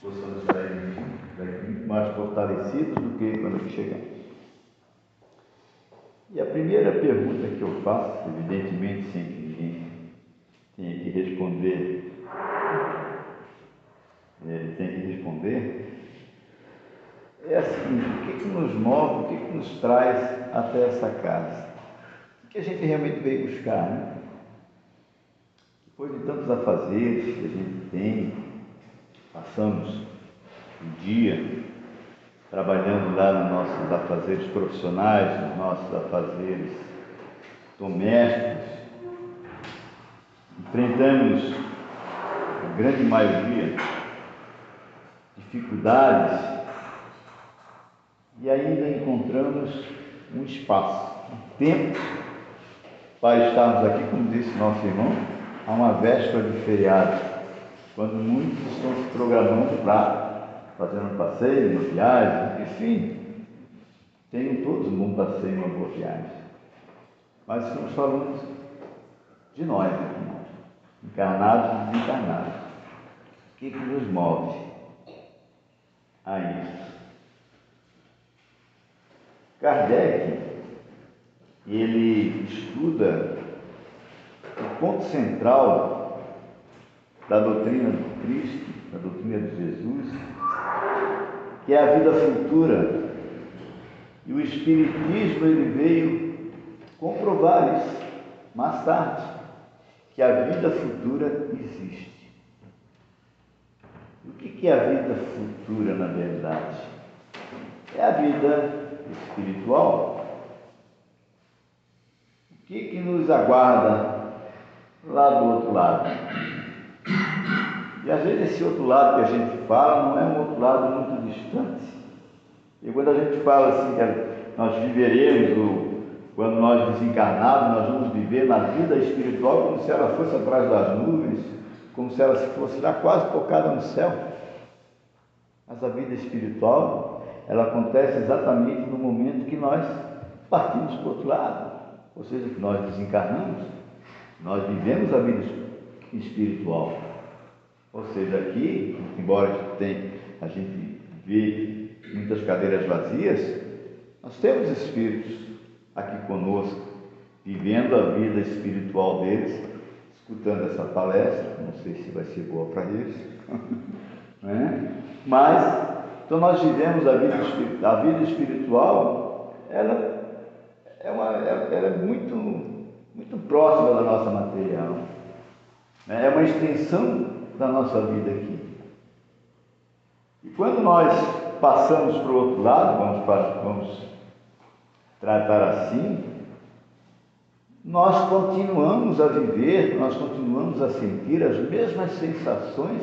possamos sair daqui mais fortalecidos do que quando aqui chegamos. E a primeira pergunta que eu faço, evidentemente sem que ninguém tenha que responder, ele tem que responder, é a seguinte: o que nos move, o que nos traz até essa casa? O que a gente realmente veio buscar, né? Depois de tantos afazeres que a gente tem, passamos o dia trabalhando lá nos nossos afazeres profissionais, nos nossos afazeres domésticos, enfrentamos, a grande maioria, dificuldades e ainda encontramos um espaço, um tempo para estarmos aqui, como disse nosso irmão, a uma véspera de feriado, quando muitos estão se programando para fazer um passeio, uma viagem, enfim, tenham todos um bom passeio, uma boa viagem. Mas estamos falando de nós aqui, encarnados e desencarnados. O que nos move a isso? Kardec, ele estuda o ponto central da doutrina do Cristo, da doutrina de Jesus, que é a vida futura. E o Espiritismo, ele veio comprovar isso mais tarde, que a vida futura existe. O que é a vida futura, na verdade? É a vida espiritual. O que nos aguarda lá do outro lado? E às vezes esse outro lado que a gente fala não é um outro lado muito distante. E quando a gente fala assim que nós viveremos, quando nós desencarnarmos, nós vamos viver na vida espiritual como se ela fosse atrás das nuvens, como se ela fosse lá quase tocada no céu. Mas a vida espiritual, ela acontece exatamente no momento que nós partimos para o outro lado, ou seja, que nós desencarnamos, nós vivemos a vida espiritual. Ou seja, aqui, embora a gente vê muitas cadeiras vazias, nós temos espíritos aqui conosco, vivendo a vida espiritual deles, escutando essa palestra. Não sei se vai ser boa para eles, né? Mas, então nós vivemos a vida espiritual, ela é muito próxima da nossa material, né? É uma extensão da nossa vida aqui. E quando nós passamos para o outro lado, vamos tratar assim, nós continuamos a viver, nós continuamos a sentir as mesmas sensações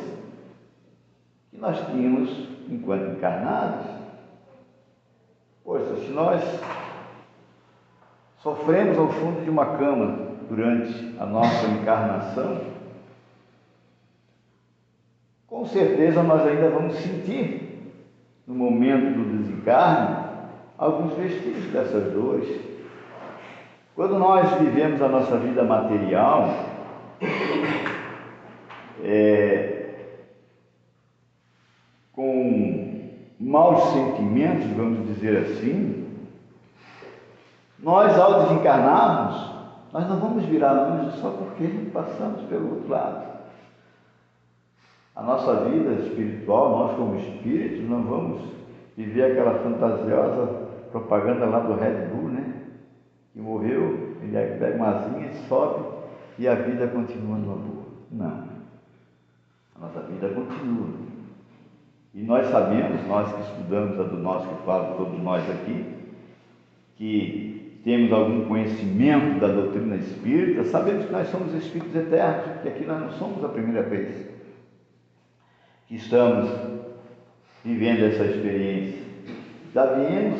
que nós tínhamos enquanto encarnados. Poxa, se nós sofremos ao fundo de uma cama durante a nossa encarnação, com certeza nós ainda vamos sentir, no momento do desencarne, alguns vestígios dessas dores. Quando nós vivemos a nossa vida material, com maus sentimentos, vamos dizer assim, nós, ao desencarnarmos, nós não vamos virar anjos só porque passamos pelo outro lado. A nossa vida espiritual, nós como espíritos, não vamos viver aquela fantasiosa propaganda lá do Red Bull, né? Que morreu, ele pega uma asinha, sobe e a vida continua numa boa. Não. A nossa vida continua. E nós sabemos, nós que estudamos a do nosso, que falo todos nós aqui, que temos algum conhecimento da doutrina espírita, sabemos que nós somos espíritos eternos, que aqui nós não somos a primeira vez que estamos vivendo essa experiência. Já viemos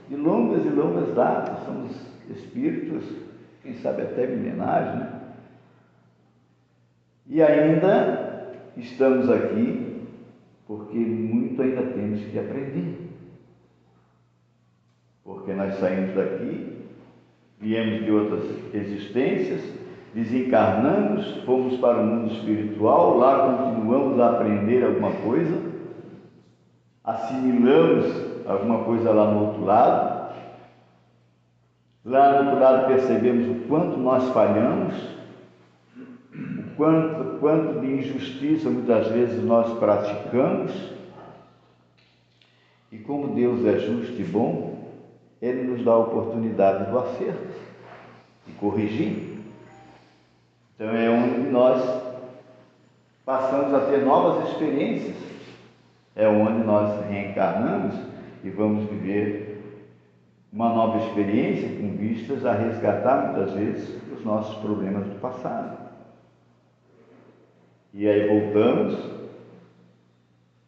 de longas e longas datas, somos espíritos, quem sabe até milenares, né? E ainda estamos aqui porque muito ainda temos que aprender. Porque nós saímos daqui, viemos de outras existências, desencarnamos, fomos para o mundo espiritual, lá continuamos a aprender alguma coisa, assimilamos alguma coisa lá no outro lado. Lá no outro lado percebemos o quanto nós falhamos, o quanto de injustiça muitas vezes nós praticamos. E como Deus é justo e bom, Ele nos dá a oportunidade do acerto, de corrigir. Então é onde nós passamos a ter novas experiências, é onde nós reencarnamos e vamos viver uma nova experiência com vistas a resgatar muitas vezes os nossos problemas do passado. E aí voltamos,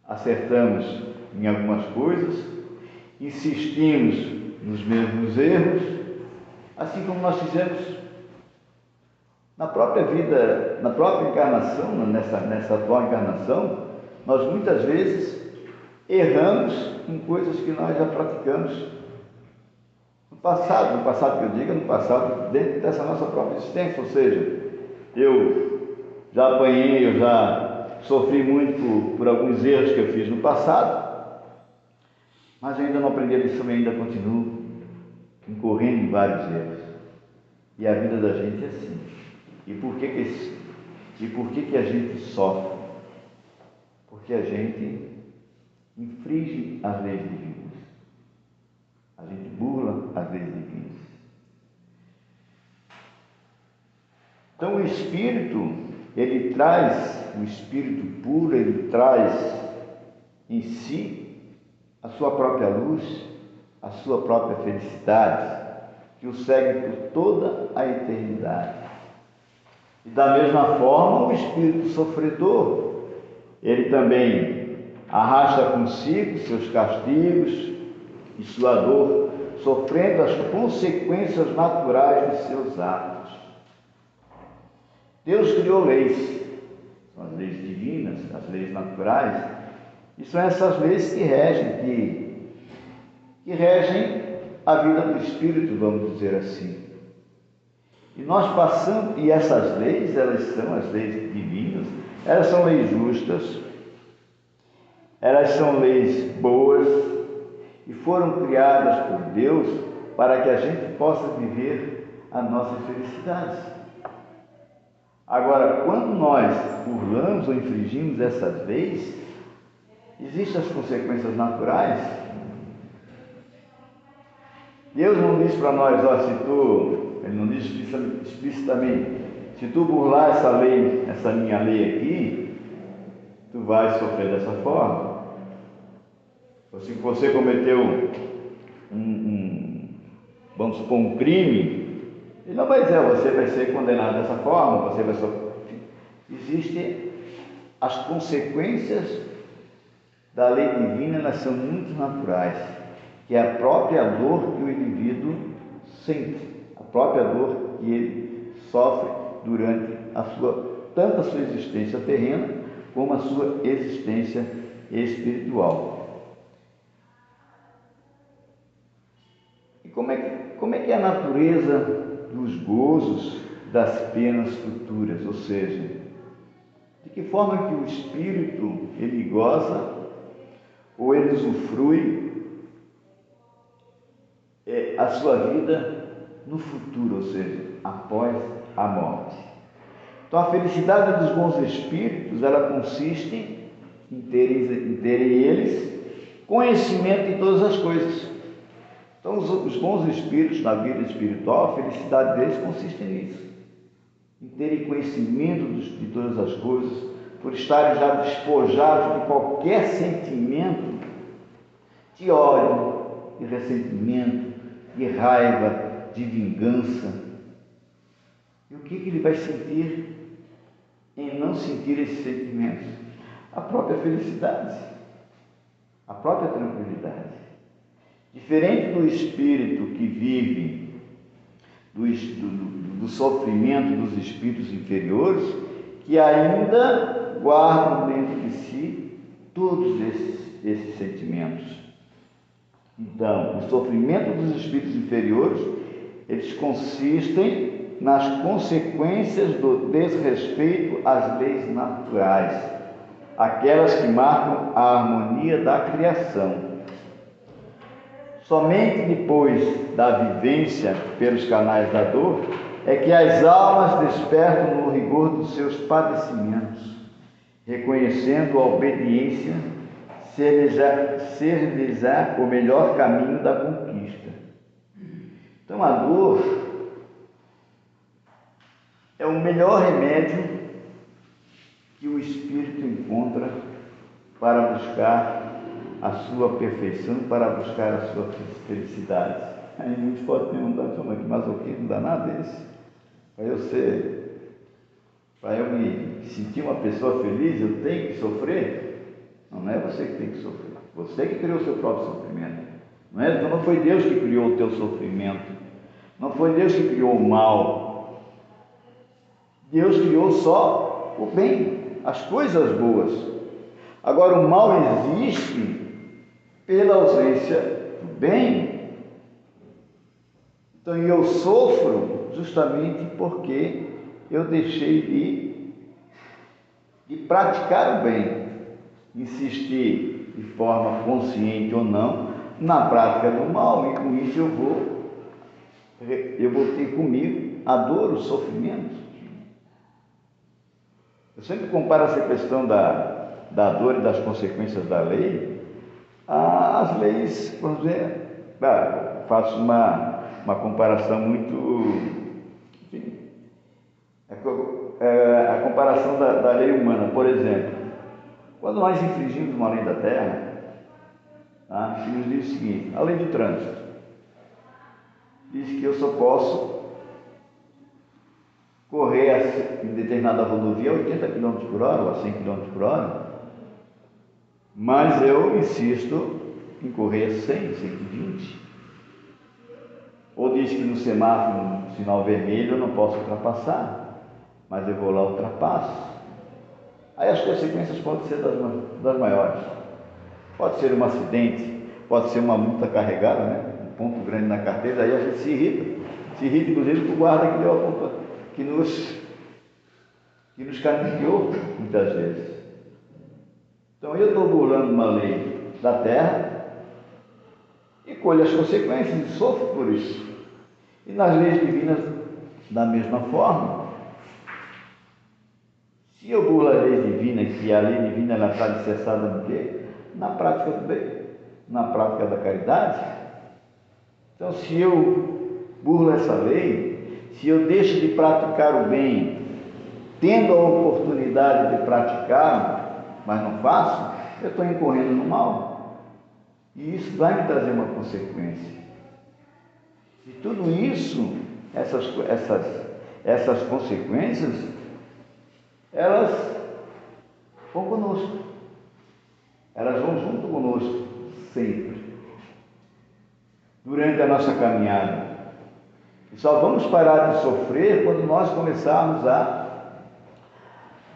acertamos em algumas coisas, insistimos nos mesmos erros, assim como nós fizemos na própria vida, na própria encarnação, nessa atual encarnação. Nós muitas vezes erramos em coisas que nós já praticamos no passado que eu digo, no passado dentro dessa nossa própria existência, ou seja, eu já apanhei, eu já sofri muito por alguns erros que eu fiz no passado, mas eu ainda não aprendi a lição e ainda continuo incorrendo em vários erros. E a vida da gente é assim. E por que a gente sofre? Porque a gente infringe as leis divinas. A gente burla as leis divinas. Então o Espírito, ele traz, o Espírito puro, ele traz em si a sua própria luz, a sua própria felicidade, que o segue por toda a eternidade. E da mesma forma, o espírito sofredor, ele também arrasta consigo seus castigos e sua dor, sofrendo as consequências naturais de seus atos. Deus criou leis, são as leis divinas, as leis naturais, e são essas leis que regem a vida do espírito, vamos dizer assim. E nós passamos, e essas leis, elas são as leis divinas, elas são leis justas, elas são leis boas e foram criadas por Deus para que a gente possa viver a nossa felicidade. Agora, quando nós burlamos ou infringimos essas leis, existem as consequências naturais. Deus não diz para nós, Ele não diz explicitamente, se tu burlar essa lei, essa minha lei aqui, tu vais sofrer dessa forma. Ou se você cometeu vamos supor, um crime, ele não vai dizer, você vai ser condenado dessa forma, você vai sofrer. Existem as consequências da lei divina, elas são muito naturais, que é a própria dor que o indivíduo sente, a própria dor que ele sofre durante tanto a sua existência terrena, como a sua existência espiritual. E como é que é a natureza dos gozos das penas futuras? Ou seja, de que forma que o espírito ele goza ou ele usufrui a sua vida no futuro, ou seja, após a morte. Então a felicidade dos bons espíritos, ela consiste em terem eles conhecimento em todas as coisas. Então os bons espíritos na vida espiritual, a felicidade deles consiste nisso, em terem conhecimento de todas as coisas, por estarem já despojados de qualquer sentimento de ódio, de ressentimento, de raiva, de vingança. E o que ele vai sentir em não sentir esses sentimentos? A própria felicidade, a própria tranquilidade. Diferente do espírito que vive do sofrimento dos espíritos inferiores, que ainda guardam dentro de si todos esses sentimentos. Então, o sofrimento dos espíritos inferiores, eles consistem nas consequências do desrespeito às leis naturais. aquelas que marcam a harmonia da criação. Somente depois da vivência pelos canais da dor é que as almas despertam no rigor dos seus padecimentos, reconhecendo a obediência ser-lhes-á o melhor caminho da conquista. Então a dor é o melhor remédio que o espírito encontra para buscar a sua perfeição, para buscar a sua felicidade. Aí muitos podem perguntar, mas que masoquismo danado é esse? Para eu me sentir uma pessoa feliz, eu tenho que sofrer? Não é você que tem que sofrer. Você que criou o seu próprio sofrimento. Então não foi Deus que criou o teu sofrimento. Não foi Deus que criou o mal. Deus criou só o bem, as coisas boas. Agora o mal existe pela ausência do bem. Então eu sofro justamente porque eu deixei de praticar o bem, insistir de forma consciente ou não na prática do mal, e com isso eu vou ter comigo a dor, o sofrimento. Eu sempre comparo essa questão da dor e das consequências da lei às leis, vamos dizer, faço uma comparação muito, enfim, a comparação da lei humana. Por exemplo, quando nós infringimos uma lei da terra, que nos diz o seguinte: a lei de trânsito diz que eu só posso correr em determinada rodovia a 80 km por hora ou a 100 km por hora, mas eu insisto em correr a 100, 120. Ou diz que no semáforo, no sinal vermelho, eu não posso ultrapassar, mas eu vou lá e ultrapasso. Aí as consequências podem ser das maiores. Pode ser um acidente, pode ser uma multa carregada, um ponto grande na carteira, aí a gente se irrita inclusive com o guarda que deu a ponta, que nos caminhou muitas vezes. Então eu estou burlando uma lei da terra e colho as consequências e sofro por isso. E nas leis divinas, da mesma forma, se eu burlo a lei divina, que a lei divina ela está alicerçada no quê? Na prática do bem, na prática da caridade. Então, se eu burlo essa lei, se eu deixo de praticar o bem, tendo a oportunidade de praticar, mas não faço, eu estou incorrendo no mal. E isso vai me trazer uma consequência. E tudo isso, essas consequências, elas vão conosco. Elas vão junto conosco, sempre. Durante a nossa caminhada. E só vamos parar de sofrer quando nós começarmos a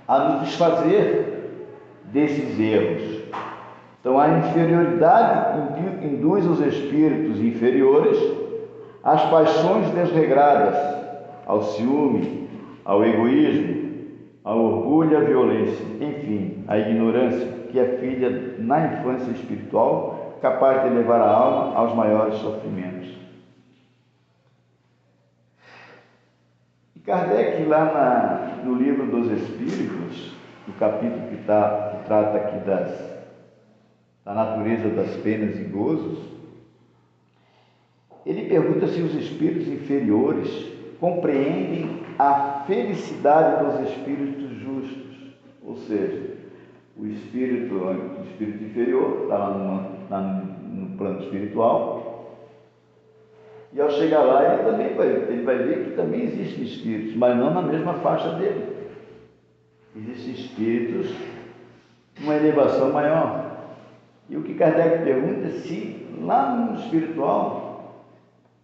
nos desfazer desses erros. Então, a inferioridade induz os espíritos inferiores às paixões desregradas, ao ciúme, ao egoísmo, ao orgulho e à violência, enfim, à ignorância, que é filha na infância espiritual, capaz de levar a alma aos maiores sofrimentos. E Kardec, lá no Livro dos Espíritos, no capítulo que trata aqui da natureza das penas e gozos, ele pergunta se os espíritos inferiores compreendem a felicidade dos espíritos justos, ou seja, o espírito inferior está lá no plano espiritual, e ao chegar lá ele vai ver que também existem espíritos, mas não na mesma faixa dele. Existem espíritos numa elevação maior. E o que Kardec pergunta é se lá no espiritual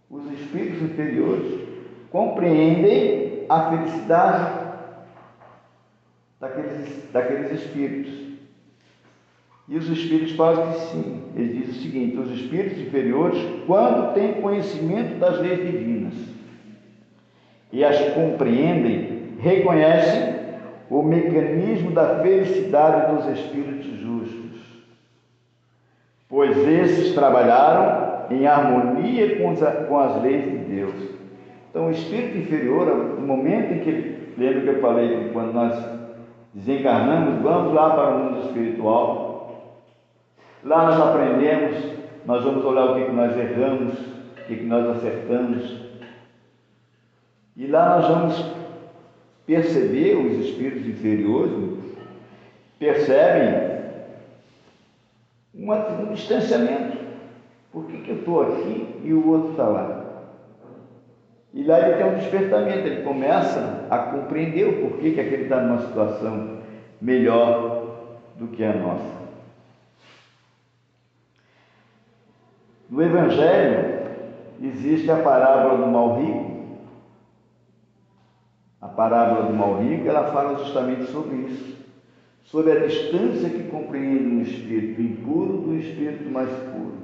os espíritos inferiores compreendem a felicidade daqueles espíritos. E os espíritos falam que sim. Ele diz o seguinte: os espíritos inferiores, quando têm conhecimento das leis divinas e as compreendem, reconhecem o mecanismo da felicidade dos espíritos justos, pois esses trabalharam em harmonia com as leis de Deus. Então, o espírito inferior, no momento em que, lembra que eu falei que quando nós desencarnamos, vamos lá para o mundo espiritual, lá nós aprendemos, nós vamos olhar o que nós erramos, o que nós acertamos, e lá nós vamos perceber, os espíritos inferiores percebem um distanciamento. Por que eu estou aqui e o outro está lá? E lá ele tem um despertamento, ele começa a compreender o porquê que aquele está numa situação melhor do que a nossa. No Evangelho existe a parábola do mal rico. A parábola do mal rico, ela fala justamente sobre isso, sobre a distância que compreende um espírito impuro do espírito mais puro.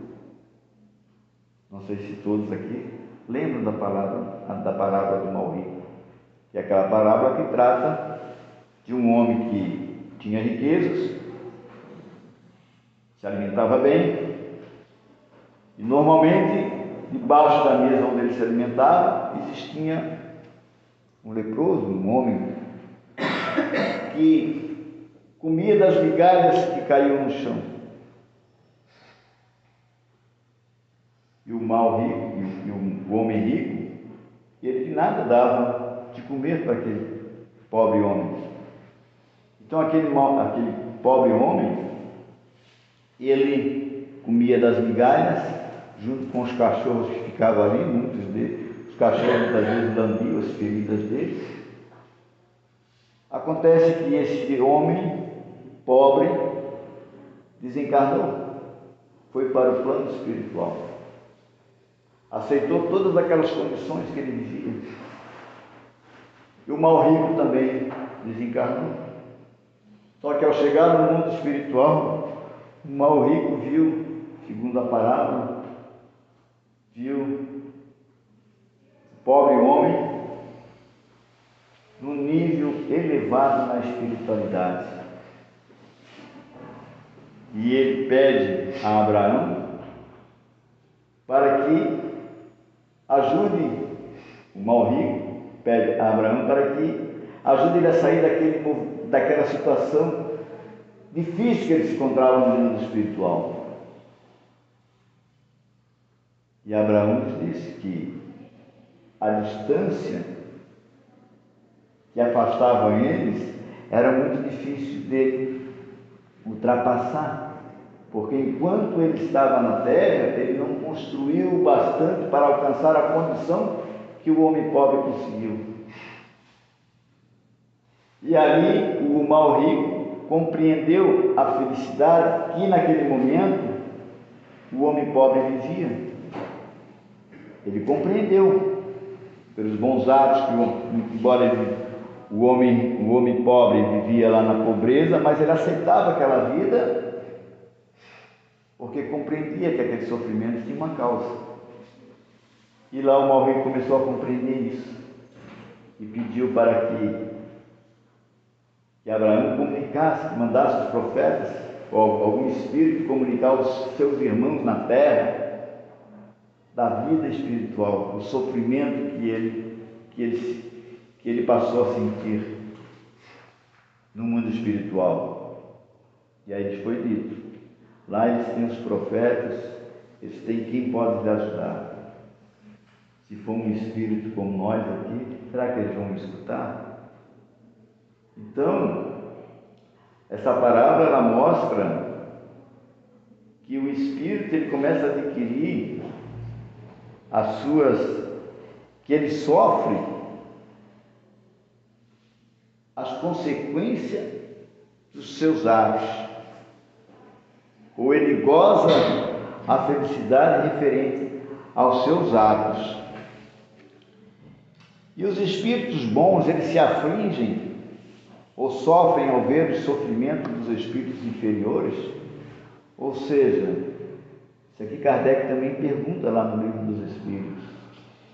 Não sei se todos aqui lembram da parábola do mal rico, que é aquela parábola que trata de um homem que tinha riquezas, se alimentava bem, e normalmente debaixo da mesa onde ele se alimentava existia um leproso, um homem que comia das migalhas que caíam no chão. E o mal rico, e o homem rico, ele de nada dava de comer para aquele pobre homem. Então aquele pobre homem, ele comia das migalhas junto com os cachorros que ficavam ali, muitos deles. Os cachorros muitas vezes lambiam as feridas deles. Acontece que esse homem pobre desencarnou, foi para o plano espiritual, aceitou todas aquelas condições que ele vivia. E o mal rico também desencarnou. Só que ao chegar no mundo espiritual, o mal rico viu, segundo a parábola, viu o pobre homem num nível elevado na espiritualidade. E ele pede a Abraão para que ajude o mal rico, pede a Abraão para que ajude ele a sair daquela situação difícil que ele se encontrava no mundo espiritual. E Abraão nos disse que a distância que afastava eles era muito difícil dele ultrapassar, porque enquanto ele estava na terra, ele não construiu bastante para alcançar a condição que o homem pobre conseguiu. E ali o mal rico compreendeu a felicidade que naquele momento o homem pobre vivia. Ele compreendeu pelos bons atos que, embora o homem pobre vivia lá na pobreza, mas ele aceitava aquela vida porque compreendia que aquele sofrimento tinha uma causa. E lá o mal rico começou a compreender isso e pediu para que Abraão comunicasse, que mandasse os profetas ou algum espírito comunicar aos seus irmãos na terra da vida espiritual, o sofrimento que ele passou a sentir no mundo espiritual. E aí lhes foi dito, lá eles têm os profetas, eles têm quem pode lhe ajudar. Se for um espírito como nós aqui, será que eles vão me escutar? Então, essa parábola ela mostra que o espírito ele começa a adquirir que ele sofre as consequências dos seus atos, ou ele goza a felicidade referente aos seus atos. E os espíritos bons, eles se afligem ou sofrem ao ver o sofrimento dos espíritos inferiores. Ou seja, isso aqui Kardec também pergunta lá no Livro dos Espíritos,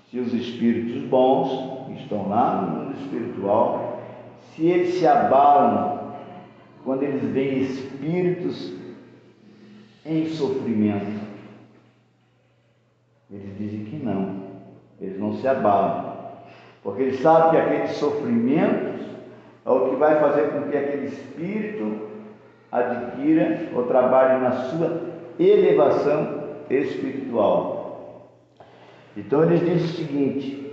se os espíritos bons que estão lá no mundo espiritual, se eles se abalam quando eles veem espíritos em sofrimento. Eles dizem que não, eles não se abalam, porque eles sabem que aqueles sofrimentos é o que vai fazer com que aquele espírito adquira ou trabalhe na sua elevação espiritual. Então eles dizem o seguinte,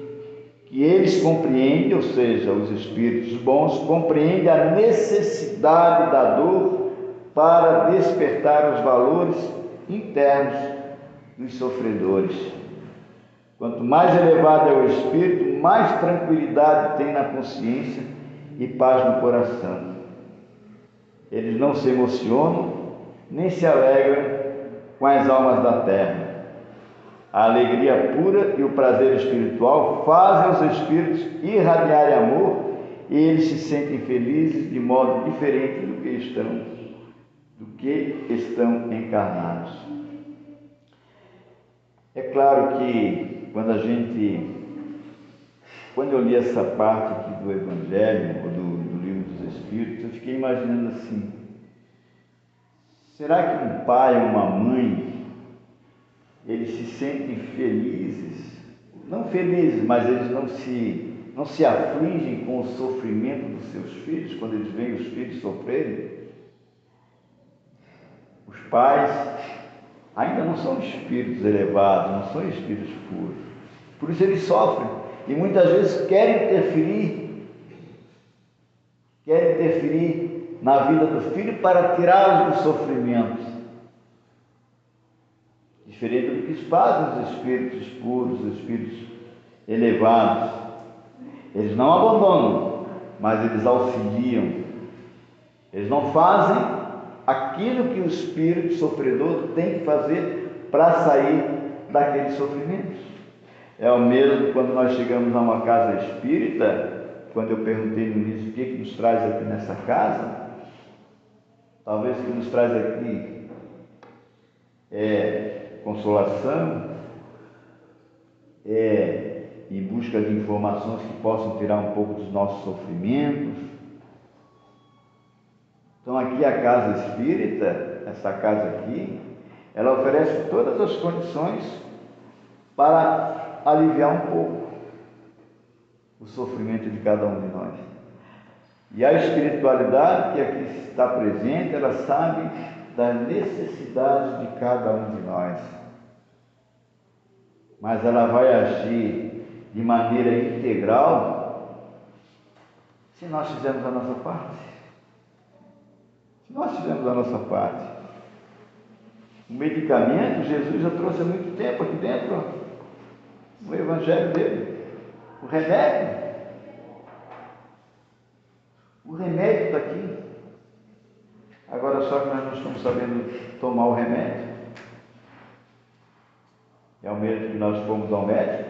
que eles compreendem, ou seja, os espíritos bons compreendem a necessidade da dor para despertar os valores internos dos sofredores. Quanto mais elevado é o espírito, mais tranquilidade tem na consciência e paz no coração. Eles não se emocionam, nem se alegram com as almas da terra. A alegria pura e o prazer espiritual fazem os espíritos irradiarem amor e eles se sentem felizes de modo diferente do que estão encarnados. É claro que quando eu li essa parte aqui do Evangelho, ou do Livro dos Espíritos, eu fiquei imaginando assim, será que um pai ou uma mãe, eles se sentem felizes, não felizes, mas eles não se afligem com o sofrimento dos seus filhos, quando eles veem os filhos sofrerem? Os pais ainda não são espíritos elevados, não são espíritos puros, por isso eles sofrem, e muitas vezes querem interferir na vida do filho para tirá-los do sofrimento. Diferente do que fazem os espíritos puros, os espíritos elevados. Eles não abandonam, mas eles auxiliam. Eles não fazem aquilo que o espírito sofredor tem que fazer para sair daquele sofrimento. É o mesmo quando nós chegamos a uma casa espírita, quando eu perguntei no início o que nos traz aqui nessa casa, talvez o que nos traz aqui é consolação, em busca de informações que possam tirar um pouco dos nossos sofrimentos. Então aqui a casa espírita, essa casa aqui, ela oferece todas as condições para aliviar um pouco o sofrimento de cada um de nós. E a espiritualidade que aqui está presente, ela sabe das necessidades de cada um de nós, mas ela vai agir de maneira integral se nós fizermos a nossa parte. Se nós fizermos a nossa parte. O medicamento, Jesus já trouxe há muito tempo aqui dentro, no Evangelho dele. O remédio está aqui. Agora só que nós não estamos sabendo tomar o remédio. É o mesmo que nós fomos ao médico.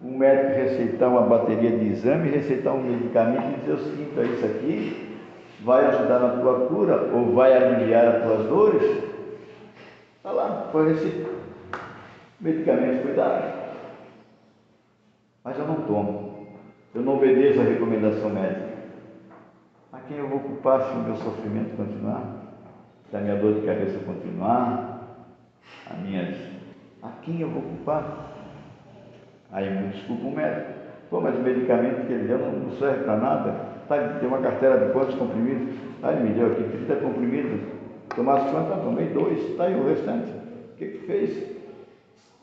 Um médico receitar uma bateria de exame, receitar um medicamento e dizer o seguinte: isso aqui vai ajudar na tua cura ou vai aliviar as tuas dores. Está lá, foi receita. Medicamento foi dado. Mas eu não tomo. Eu não obedeço a recomendação médica. A quem eu vou culpar se o meu sofrimento continuar? Se a minha dor de cabeça continuar? A quem eu vou culpar? Aí eu me desculpo o médico. Pô, mas o medicamento que ele deu não serve para nada. Tá, tem uma cartela de quantos comprimidos? Ele me deu aqui 30 comprimidos. Tomasse quanto? Tomei 2. Está aí o restante. O que fez?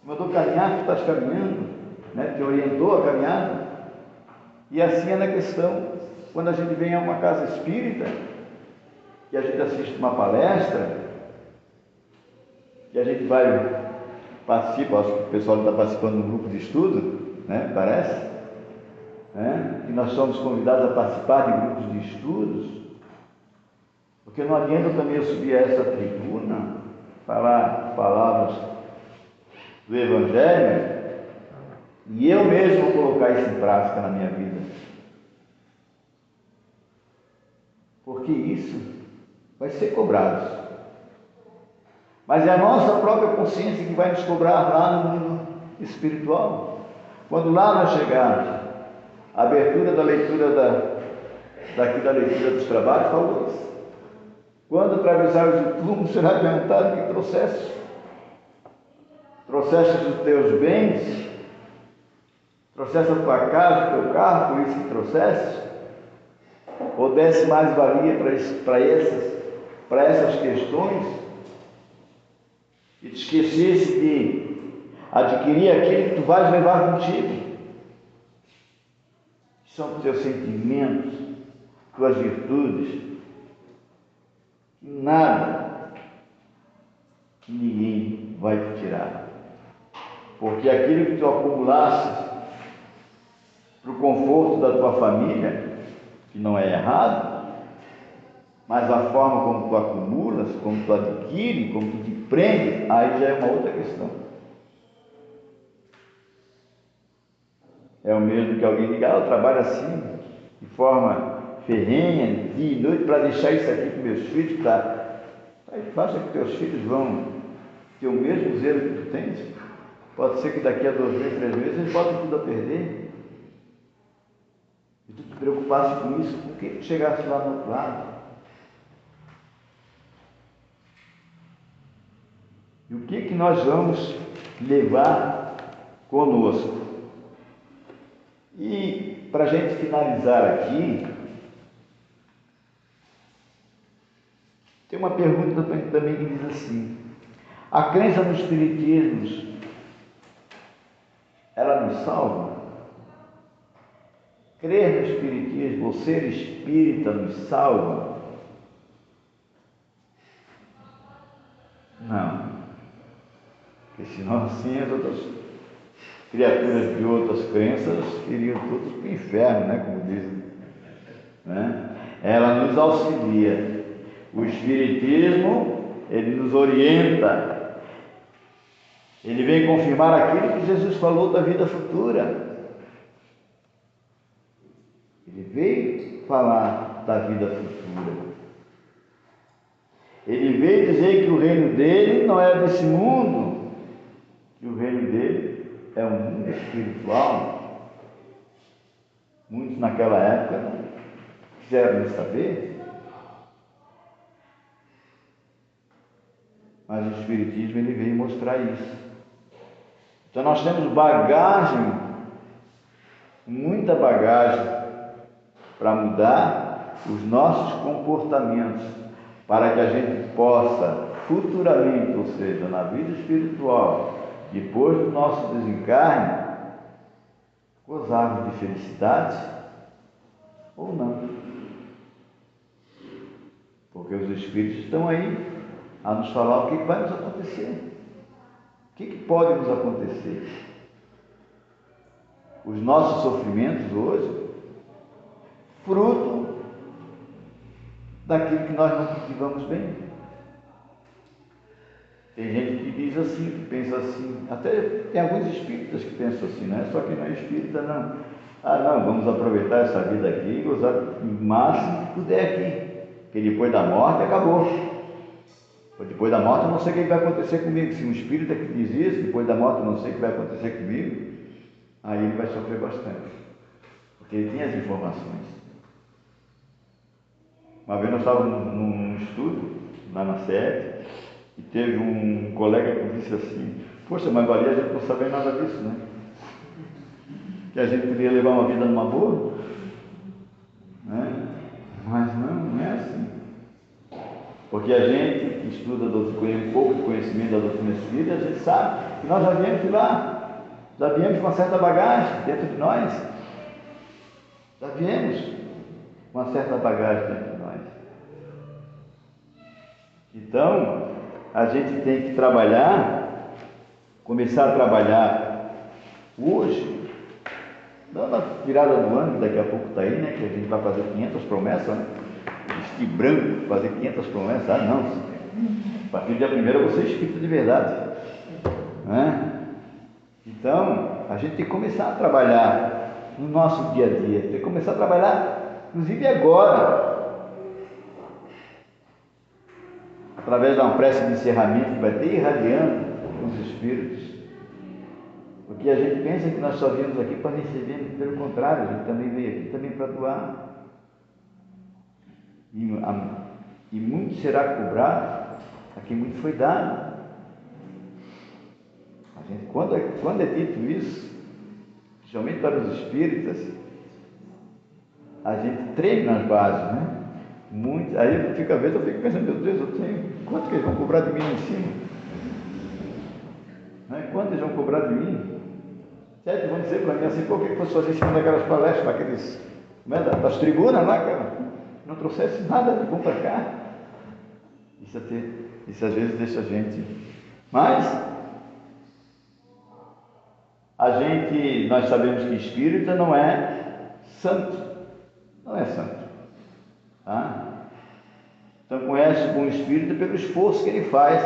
Mandou caminhar, tu estás caminhando, né? Te orientou a caminhada. E assim é na questão, quando a gente vem a uma casa espírita, que a gente assiste uma palestra, que a gente vai participa, acho que o pessoal está participando de um grupo de estudo, né? Parece, né? Que nós somos convidados a participar de grupos de estudos, porque não adianta também eu subir a essa tribuna, falar palavras do Evangelho e eu mesmo colocar isso em prática na minha vida, porque isso vai ser cobrado. Mas é a nossa própria consciência que vai nos cobrar lá no mundo espiritual. Quando lá nós chegarmos, a abertura da leitura daqui da leitura dos trabalhos, falou isso. Quando atravessares o túmulo, será perguntado o que trouxeste. Trouxeste os teus bens? Trouxeste a tua casa, o teu carro, por isso que trouxeste? Ou desse mais valia para essas questões? E te esquecesse de adquirir aquilo que tu vais levar contigo? São os teus sentimentos, tuas virtudes. Nada, ninguém vai te tirar. Porque aquilo que tu acumulaste para o conforto da tua família, que não é errado, mas a forma como tu acumulas, como tu adquire, como tu te prende, aí já é uma outra questão. É o mesmo que alguém diga, eu trabalho assim, de forma ferrenha, dia e noite, para deixar isso aqui para meus filhos, faça que teus filhos vão ter o mesmo zelo que tu tens. Pode ser que daqui a 2 meses, 3 meses, eles botem tudo a perder. E tu te preocupasse com isso, por que tu chegasse lá no outro lado? E o que nós vamos levar conosco? E para a gente finalizar aqui, tem uma pergunta também que diz assim: a crença no espiritismo, ela nos salva? Crer no espiritismo ou ser espírita nos salva? Não. Porque senão assim as outras criaturas de outras crenças iriam todos para o inferno, né? Como dizem. Né? Ela nos auxilia. O espiritismo, ele nos orienta. Ele vem confirmar aquilo que Jesus falou da vida futura. Ele veio falar da vida futura. Ele veio dizer que o reino dele não é desse mundo, que o reino dele é um mundo espiritual. Muitos naquela época não quiseram saber, mas o espiritismo ele veio mostrar isso. Então nós temos bagagem, muita bagagem, para mudar os nossos comportamentos, para que a gente possa futuramente, ou seja, na vida espiritual, depois do nosso desencarne, gozarmos de felicidade ou não. Porque os espíritos estão aí a nos falar o que vai nos acontecer. O que pode nos acontecer? Os nossos sofrimentos hoje, fruto daquilo que nós não cultivamos bem. Tem gente que diz assim, que pensa assim, até tem alguns espíritas que pensam assim, não é só quem não é espírita, não. Não, vamos aproveitar essa vida aqui e gozar o máximo que puder aqui, porque depois da morte acabou. Depois da morte eu não sei o que vai acontecer comigo. Se um espírita que diz isso, depois da morte eu não sei o que vai acontecer comigo, aí ele vai sofrer bastante, porque ele tem as informações. Uma vez nós estávamos num estudo, lá na sede, e teve um colega que disse assim, poxa, mas valia a gente não saber nada disso, né? Que a gente podia levar uma vida numa boa, né? Mas não é assim. Porque a gente que estuda um pouco de conhecimento da doutrina espírita, a gente sabe que nós já viemos de lá, já viemos com uma certa bagagem dentro de nós, já viemos com uma certa bagagem dentro de nós. Então, a gente tem que trabalhar, começar a trabalhar hoje, dando a virada do ano, que daqui a pouco está aí, né? Que a gente vai fazer 500 promessas, né? Vestir branco, fazer 500 promessas, não. A partir do dia 1º eu vou ser espírita de verdade, né? Então, a gente tem que começar a trabalhar no nosso dia a dia, tem que começar a trabalhar, inclusive agora, através de uma prece de encerramento que vai ter irradiando os espíritos, porque a gente pensa que nós só viemos aqui para receber, pelo contrário, a gente também veio aqui também para doar. e muito será cobrado a quem muito foi dado. A gente, quando é dito isso, principalmente para os espíritas, a gente treme nas bases, né? Muito, aí às vezes eu fico pensando, meu Deus, eu tenho, quanto que eles vão cobrar de mim em cima? Né? Quanto eles vão cobrar de mim? Certo? Vão dizer para mim assim, por que você fazia em cima daquelas palestras, daqueles, né, das tribunas lá, cara? Não trouxesse nada de bom para cá. Isso às vezes deixa a gente. Mas nós sabemos que espírita não é santo. Não é santo. Tá? Então conhece o bom espírito pelo esforço que ele faz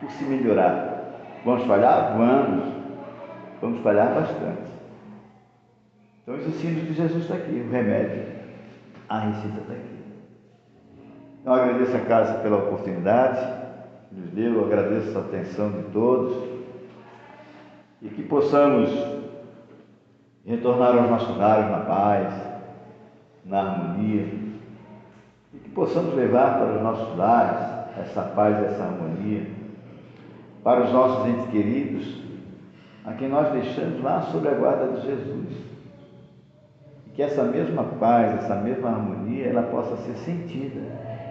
por se melhorar. Vamos falhar? Vamos falhar bastante. Então os ensinos de Jesus está aqui, o remédio, a receita está aqui. Eu agradeço a casa pela oportunidade que nos deu, eu agradeço a atenção de todos e que possamos retornar aos nossos lares na paz, na harmonia, e que possamos levar para os nossos lares essa paz e essa harmonia, para os nossos entes queridos, a quem nós deixamos lá sob a guarda de Jesus. E que essa mesma paz, essa mesma harmonia, ela possa ser sentida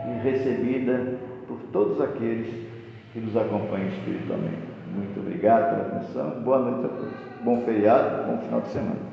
e recebida por todos aqueles que nos acompanham espiritualmente. Muito obrigado pela atenção, boa noite a todos. Bom feriado, bom final de semana.